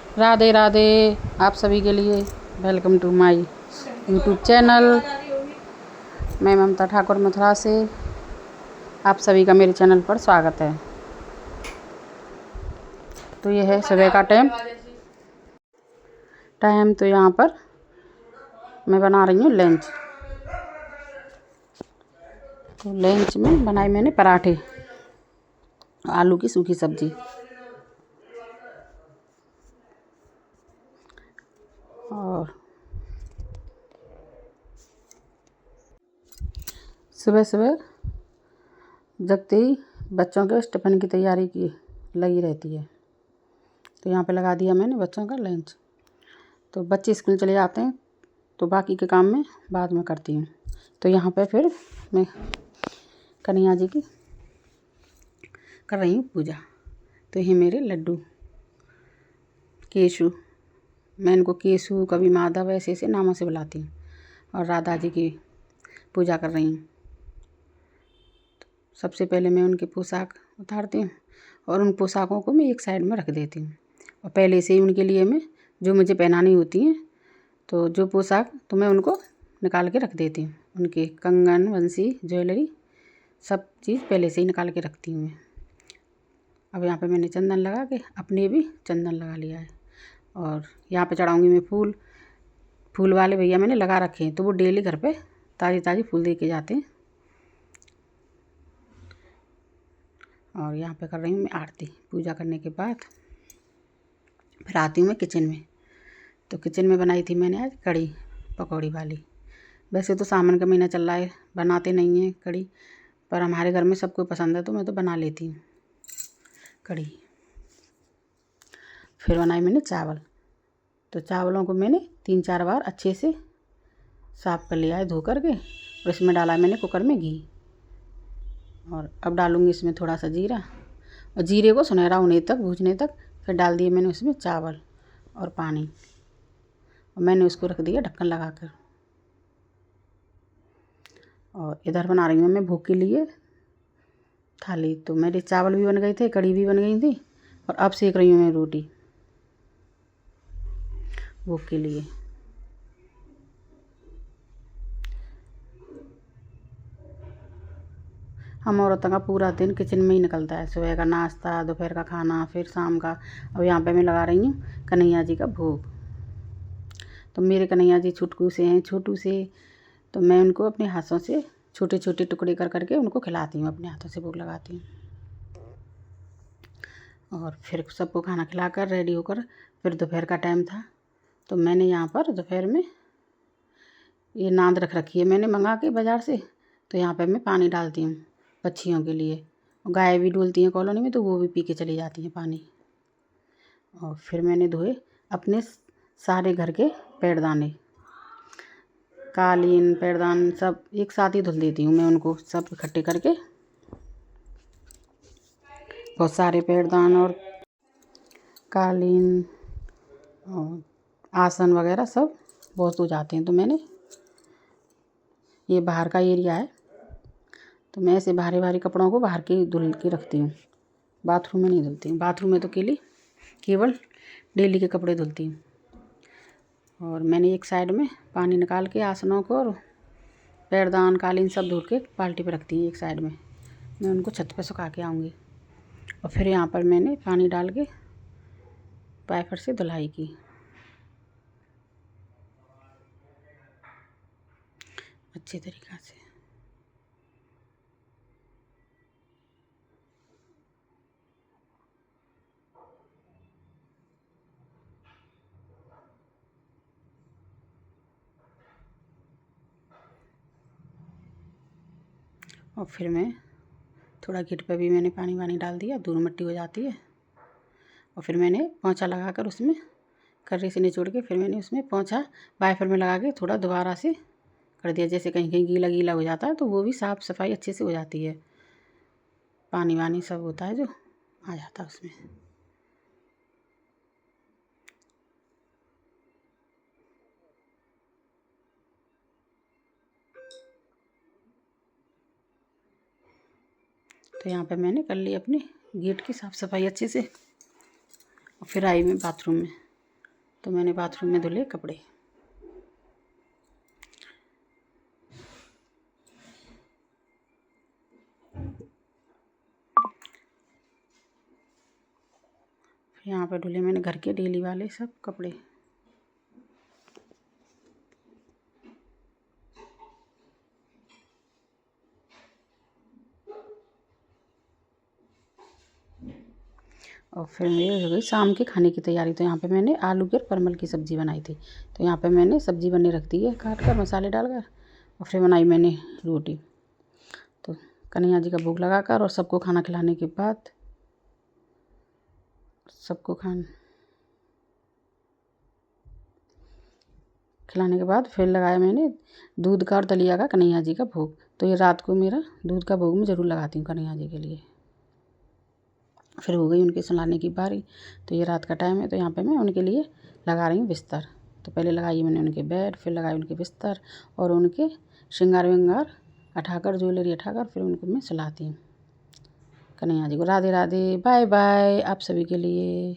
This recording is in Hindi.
राधे राधे। आप सभी के लिए welcome to my YouTube channel. मैं ममता ठाकुर मथुरा से आप सभी का मेरे चैनल पर स्वागत है। तो ये है सुबह का टाइम तो यहाँ पर मैं बना रही हूँ लंच। तो लंच में बनाई मैंने पराठे, आलू की सूखी सब्जी और सुबह सुबह जगते ही बच्चों के टिफ़िन की तैयारी की लगी रहती है। तो यहाँ पे लगा दिया मैंने बच्चों का लंच। तो बच्चे स्कूल चले जाते हैं तो बाकी के काम में बाद में करती हूँ। तो यहाँ पे फिर मैं कन्हैया जी की कर रही हूँ पूजा। तो ये मेरे लड्डू केशु, मैं इनको केशु कभी माधव ऐसे ऐसे नामों से बुलाती हूँ, और राधा जी की पूजा कर रही हूँ। सबसे पहले मैं उनके पोशाक उतारती हूँ और उन पोशाकों को मैं एक साइड में रख देती हूँ। और पहले से ही उनके लिए मैं जो मुझे पहनानी होती हैं तो जो पोशाक तो मैं उनको निकाल के रख देती हूँ। उनके कंगन बंसी ज्वेलरी सब चीज़ पहले से ही निकाल के रखती हूँ मैं। अब यहाँ पे मैंने चंदन लगा के अपने भी चंदन लगा लिया है। और यहाँ पे चढ़ाऊँगी मैं फूल वाले भैया मैंने लगा रखे हैं, तो वो डेली घर पे ताज़ी ताज़ी फूल दे के जाते हैं। और यहाँ पे कर रही हूँ मैं आरती। पूजा करने के बाद फिर आती हूँ मैं किचन में। तो किचन में बनाई थी मैंने आज कढ़ी पकौड़ी वाली। वैसे तो सावन का महीना चल रहा है, बनाते नहीं हैं कढ़ी, पर हमारे घर में सबको पसंद है तो मैं तो बना लेती हूँ कढ़ी। फिर बनाई मैंने चावल। तो चावलों को मैंने 3-4 बार अच्छे से साफ़ कर लिया है धो कर के, और इसमें डाला मैंने कुकर में घी। और अब डालूँगी इसमें थोड़ा सा जीरा, और जीरे को सुनहरा होने तक भूनने तक फिर डाल दिए मैंने उसमें चावल और पानी, और मैंने उसको रख दिया ढक्कन लगा कर। और इधर बना रही हूँ मैं भूख के लिए थाली। तो मेरे चावल भी बन गए थे, कढ़ी भी बन गई थी, और अब सेक रही हूँ मैं रोटी भूख के लिए। हम औरतों का पूरा दिन किचन में ही निकलता है। सुबह का नाश्ता, दोपहर का खाना, फिर शाम का। अब यहाँ पे मैं लगा रही हूँ कन्हैया जी का भोग। तो मेरे कन्हैया जी छुटकू से हैं, छोटू से, तो मैं उनको अपने हाथों से छोटे छोटे टुकड़े कर करके उनको खिलाती हूँ, अपने हाथों से भोग लगाती हूँ। और फिर सबको खाना खिलाकर रेडी होकर फिर दोपहर का टाइम था, तो मैंने यहाँ पर दोपहर में ये नाद रख रखी है मैंने मंगा के बाज़ार से। तो यहाँ पे मैं पानी डालती हूँ पक्षियों के लिए। गाय भी डोलती हैं कॉलोनी में, तो वो भी पी के चली जाती हैं पानी। और फिर मैंने धोए अपने सारे घर के पैरदाने, कालीन पैरदान सब एक साथ ही धुल देती हूँ मैं, उनको सब इकट्ठे करके। बहुत सारे पैरदान और कालीन और आसन वगैरह सब बहुत हो जाते हैं। तो मैंने ये बाहर का एरिया है, तो मैं ऐसे भारी भारी कपड़ों को बाहर के धुल के रखती हूँ, बाथरूम में नहीं धुलती हूँ। बाथरूम में तो केवल डेली के कपड़े धुलती हूँ। और मैंने एक साइड में पानी निकाल के आसनों को और पैरदान कालीन सब धुल के बाल्टी पे रखती हूँ एक साइड में। मैं उनको छत पे सुखा के आऊँगी। और फिर यहाँ पर मैंने पानी डाल के वाइपर से धुलाई की अच्छे तरीक़ा से। और फिर मैं थोड़ा गिट पे भी मैंने पानी वानी डाल दिया, धूल मिट्टी हो जाती है। और फिर मैंने पोंछा लगा कर उसमें कर्री से निचोड़ के फिर मैंने उसमें पोंछा वाइपर में लगा के थोड़ा दोबारा से कर दिया। जैसे कहीं कहीं गीला गीला हो जाता है तो वो भी साफ़ सफाई अच्छे से हो जाती है, पानी वानी सब होता है जो आ जाता है उसमें। तो यहाँ पे मैंने कर ली अपने गेट की साफ़ सफाई अच्छे से। और फिर आई मैं बाथरूम में। तो मैंने बाथरूम में धुले कपड़े। यहाँ पे धुले मैंने घर के डेली वाले सब कपड़े। और फिर मेरी हो गई शाम के खाने की तैयारी। तो यहाँ पे मैंने आलू की और परमल की सब्ज़ी बनाई थी। तो यहाँ पे मैंने सब्ज़ी बनने रख दी है काट कर, मसाले डालकर। और फिर बनाई मैंने रोटी। तो कन्हैया जी का भोग लगाकर और सबको खाना खिलाने के बाद फिर लगाया मैंने दूध का और दलिया का कन्हैया जी का भोग। तो ये रात को मेरा दूध का भोग मैं ज़रूर लगाती हूँ कन्हैया जी के लिए। फिर हो गई उनके सुलाने की बारी। तो ये रात का टाइम है, तो यहाँ पे मैं उनके लिए लगा रही हूँ बिस्तर। तो पहले लगाई मैंने उनके बेड, फिर लगाई उनके बिस्तर और उनके श्रृंगार विंगार हटाकर, ज्वेलरी हटाकर फिर उनको मैं सुलाती हूँ कन्हैया जी को। राधे राधे, बाय बाय आप सभी के लिए।